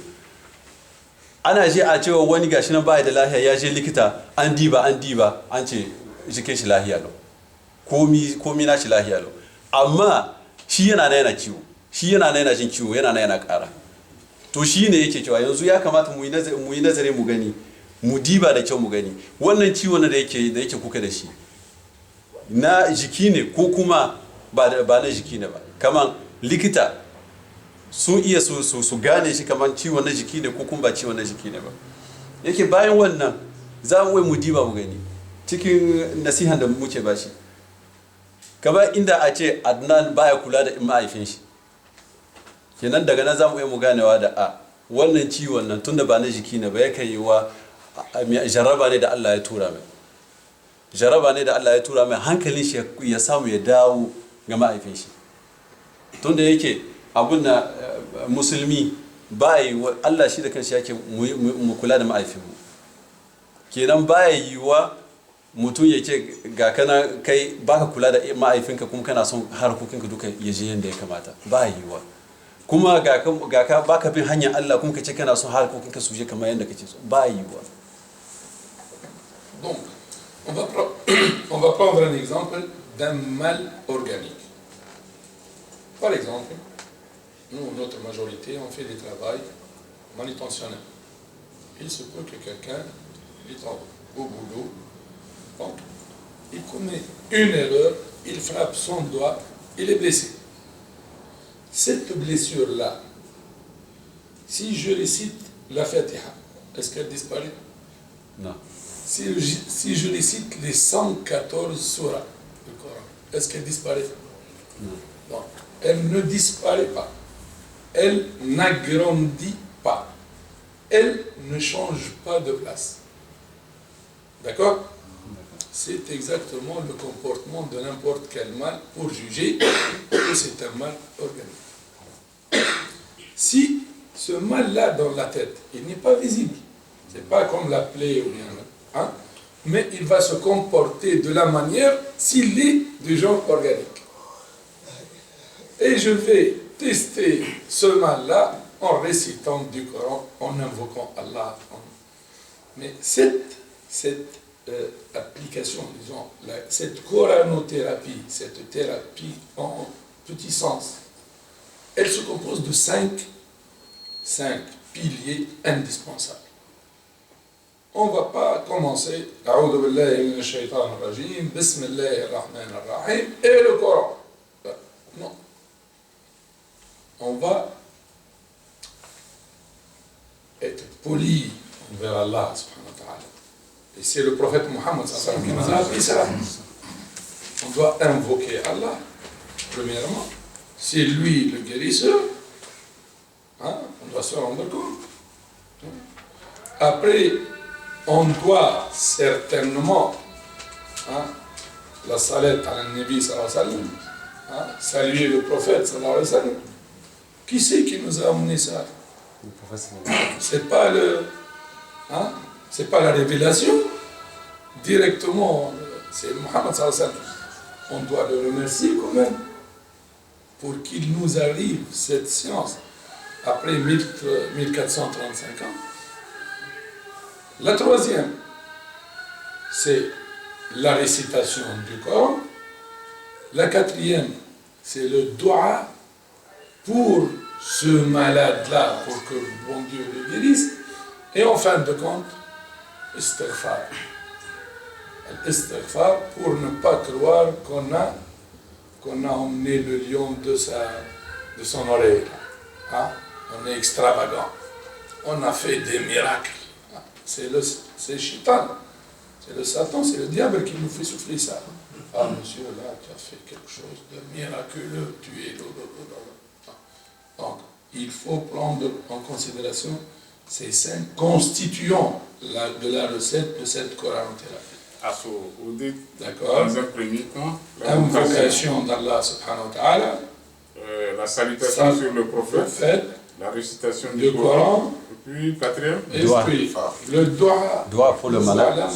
[SPEAKER 8] Ana je a cewa wani gashi nan baya da lahiya, ya je likita, an diba an ce jikin shi lahiya lau, komi na shi lahiya lau, amma shi yana na yana ciwo, shi yana na yana jin ciwo, yana na yana ƙara. To shi ne yake cewa yanzu ya kamata mu yi nazari mu gani, mu diba da kyau mu gani wannan ciwo da yake kuka da shi na jiki ne ko kuma ba na jiki ne ba. Kaman likita sun iya su gane shi kaman ciwo na jiki ne ko kuma ba ciwo na jiki ne ba. Yake bayan wannan za mu diba mu gani cikin nasihan da muke ba shi, kamar inda a ce Adnan baya kula da ma'aifin shi, kenan daga nan za mu iya mu ganewa da wannan ciwon nan tunda ba na jiki ne ba, yakan yi wa jarraba ne da Allah ya tura mai, jarraba ne da Allah ya tura mai, hankalin shi ya samu ya dawo ga ma'aifin shi. Tunda yake abun na musulmi ba yi wa Allah shi da kanshi yake mu kula da ma'aifinmu, kenan ba yi wa mutum yake ga kana kai baka kula da ma'aifinka kuma kana son harkokinka duka ya je yadda ya kamata, ba yi wa. Kuma ga ka baka bin hanyar Allah kuma kace kana son harkokinka su je kamar yadda kake so, ba yi wa.
[SPEAKER 1] Donc, on va prendre un exemple d'un mal organique. Par exemple, nous, notre majorité, on fait des travails manutentionnaires. Il se peut que quelqu'un est au boulot, donc il commet une erreur, il frappe son doigt, il est blessé. Cette blessure-là, si je récite la Fatiha, est-ce qu'elle disparaît?
[SPEAKER 8] Non.
[SPEAKER 1] Si je les cite les 114 surahs du Coran, est-ce qu'elle disparaît? Non. Elle ne disparaît pas. Elle n'agrandit pas. Elle ne change pas de place. D'accord? C'est exactement le comportement de n'importe quel mal pour juger que c'est un mal organique. Si ce mal-là dans la tête, il n'est pas visible, c'est pas comme la plaie ou rien, hein, mais il va se comporter de la manière s'il est du genre organique. Et je vais tester ce mal-là en récitant du Coran, en invoquant Allah. Mais cette application, disons, cette coranothérapie, cette thérapie en petit sens, elle se compose de cinq piliers indispensables. On ne va pas commencer A'udhu billahi minash shaitanir rajim, Bismillahir rahmanir rahim et le Coran. Non. On va être poli envers Allah subhanahu wa ta'ala. Et c'est le prophète Mohammed qui nous a appris ça. On doit invoquer Allah, premièrement. C'est lui le guérisseur. Hein? On doit se rendre compte. Après, on doit certainement, hein, la salat al-Nabi sallallahu alayhi wa sallam, hein, saluer le prophète sallallahu alayhi wa sallam. Qui c'est qui nous a amené ça? C'est pas hein, c'est pas la révélation. Directement, c'est Mohammed sallallahu alayhi wa sallam. On doit le remercier quand même pour qu'il nous arrive cette science après 1435 ans. La troisième, c'est la récitation du Coran. La quatrième, c'est le dua pour ce malade-là, pour que le bon Dieu le guérisse. Et en fin de compte, istighfar. L'istighfar pour ne pas croire qu'on a emmené le lion de son oreille. Hein? On est extravagant. On a fait des miracles. C'est le Shaitan. C'est le Satan, c'est le diable qui nous fait souffler ça. Ah, monsieur, là, tu as fait quelque chose de miraculeux. Tu es... Donc, il faut prendre en considération ces 5 constituants de la recette de cette coranothérapie.
[SPEAKER 2] Vous dites,
[SPEAKER 1] d'accord,
[SPEAKER 2] dans un premier temps,
[SPEAKER 1] l'invocation d'Allah subhanahu wa ta'ala,
[SPEAKER 2] la salutation sur le prophète, la récitation du Coran, et puis quatrième,
[SPEAKER 1] le doigt
[SPEAKER 8] pour le malade.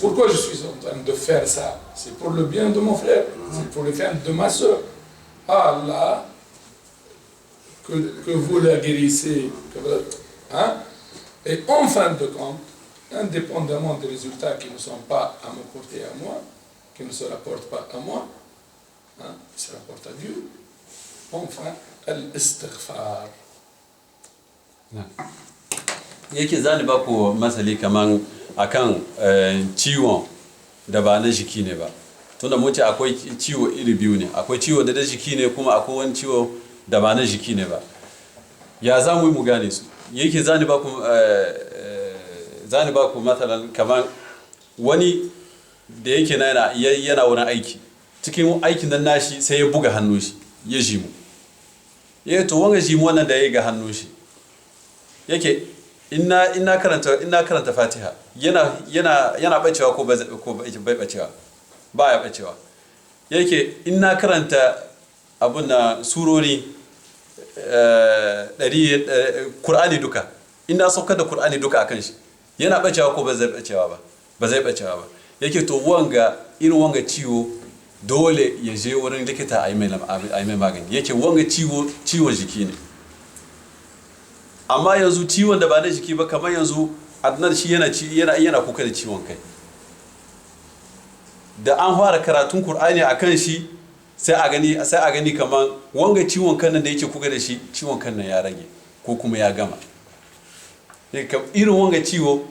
[SPEAKER 1] Pourquoi je suis en train de faire ça? C'est pour le bien de mon frère, c'est pour le bien de ma soeur. Allah, que vous la guérissez, hein? Et en fin de compte, indépendamment des résultats qui ne sont pas à me porter à moi, qui ne se rapportent pas à moi, hein, qui se rapportent à Dieu, enfin, al-istighfar.
[SPEAKER 8] Yake zani ba ku masali kaman akan ciwon da ba na jiki ne ba. Tunda mun ce akwai ciwo iri biyu ne, akwai ciwo da jiki ne kuma akwai wani ciwo da ba na jiki ne ba. Ya za mu yi mu gane su? Yake zani ba ku matsalan kaman wani da yake yana wani aiki, cikin aikin nan nashi sai ya buga hannun shi ya jimu. To wanga jimu wannan da ya ga hannun shi yake ina karanta Fatiha yana bacewa ko bai bacewa, ba ya bacewa. Yake ina karanta abun na surori Qur'ani duka, ina saukar da Qur'ani duka akan shi, yana bacewa ko ba zai bacewa ba. Yake to irin wanga ciwo dole ya je wurin likita a yi mai magani. Yake wanga ciwon jiki ne. Amma yanzu ciwon da ba na jiki ba, kamar yanzu Adnan shi yana kuka da ciwon kai. Da an fara karatun Qur'ani akan shi sai a gani kamar wanga ciwon kan nan da yake kuka da shi, ciwon kan nan ya rage ko kuma ya gama. Irin wanga ciwo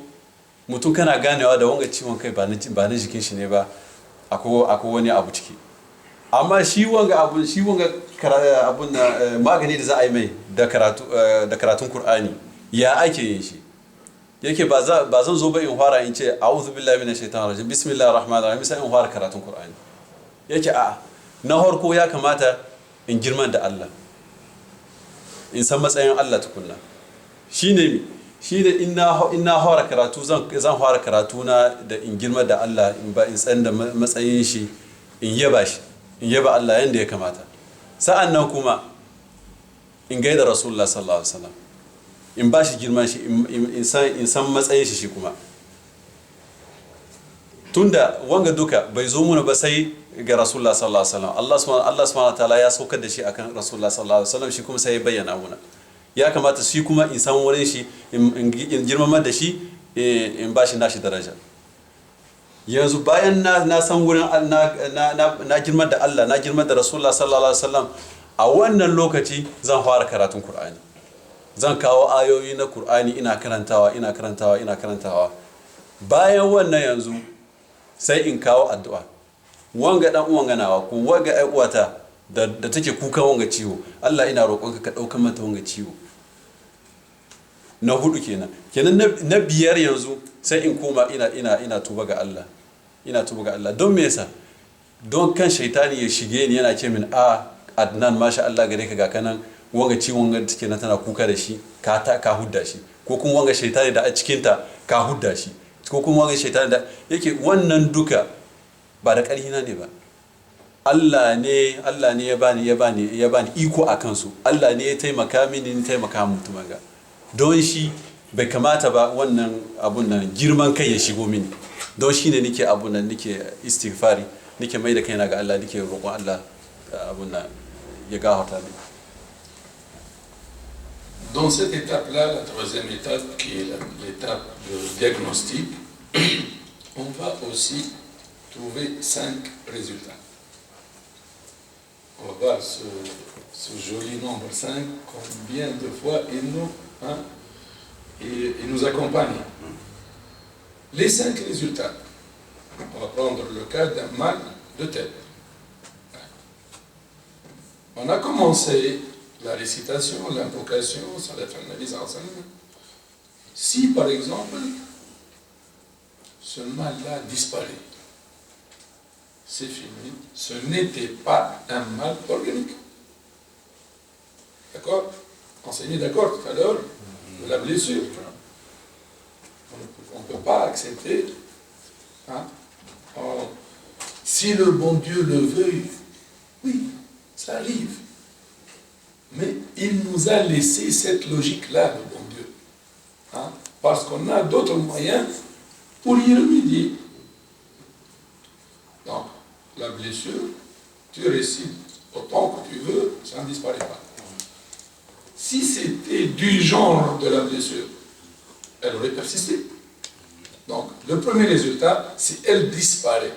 [SPEAKER 8] mutum kana ganewa da wanga ciwon kai ba na jikin shi ne ba, akwai wani abu ciki. Amma shi wanga abun na magani da za a yi mai da karatun Qur'ani, ya ake yin shi? yake ba zan zo ba in fara in ce a'udhu billahi minash shaitanir rajim bismillahir rahmanir rahim sai in fara karatun Qur'ani yake a'a na farko ya kamata in girman da Allah in san matsayin Allah tukunna shine in na fara karatu zan fara karatu na da in girma da Allah in ba in san da matsayin shi in yaba Allah yanda ya kamata sa'an nan kuma in gaida Rasulullah sallallahu alaihi wasallam in ba shi girman shi in san matsayin shi kuma tunda wanga duka bai zo muna ba sai ga Rasulullah sallallahu alaihi wasallam Allah subhanahu wataala ya saukar da shi akan Rasulullah sallallahu alaihi wasallam shi kuma sai ya bayyana muna ya kamata shi kuma in san wurin shi in girmama da shi in ba shi nashi daraja yanzu bayan na san wurin na girma da Allah na girma da Rasulullah sallallahu alaihi wasallam a wannan lokaci zan fara karatun Qur'ani zan kawo ayoyi na Qur'ani ina karantawa bayan wannan yanzu sai in kawo addu'a wanga dan uwan ganawa ko wanga ai uwata da take kukan wanga ciwo Allah ina roƙonka ka ɗaukar mata wanga ciwo na hudu kenan na biyar yanzu sai in koma ina tuba ga Allah don me yasa don kan shaitani ya shige ni yana ce min Adnan masha Allah gare ka ga kanan wanga ciwon ga take nan tana kuka da shi ka hudda shi ko kuma wanga shaitani da a cikin ta ka hudda shi ko kuma wanga shaitani da yake wannan duka ba da ƙarfi na ne ba Allah ne ya bani iko a kansu Allah ne ya taimaka mini ni taimaka mutum ga don shi bai kamata ba wannan abun nan girman kai ya shigo mini don shi ne nake abun nan nake istighfari nake mai da kaina ga Allah nake roƙon Allah abun nan ya gafarta mini.
[SPEAKER 1] Dans cette étape-là, la troisième étape, qui est l'étape de diagnostic, on va aussi trouver 5 résultats. On va voir ce joli nombre 5, combien de fois il nous accompagne. Les 5 résultats. On va prendre le cas d'un mal de tête. On a commencé la récitation, l'invocation, salat al-Nabi sallallahu alayhi wa sallam. Si par exemple, ce mal-là disparaît, c'est fini, ce n'était pas un mal organique. D'accord? On s'est mis d'accord tout à l'heure de la blessure. On ne peut pas accepter. Si le bon Dieu le veuille, oui, ça arrive. Mais il nous a laissé cette logique-là, le bon Dieu. Parce qu'on a d'autres moyens pour y remédier. Donc, la blessure, tu récites autant que tu veux, ça ne disparaît pas. Si c'était du genre de la blessure, elle aurait persisté. Donc, le premier résultat, c'est elle disparaît.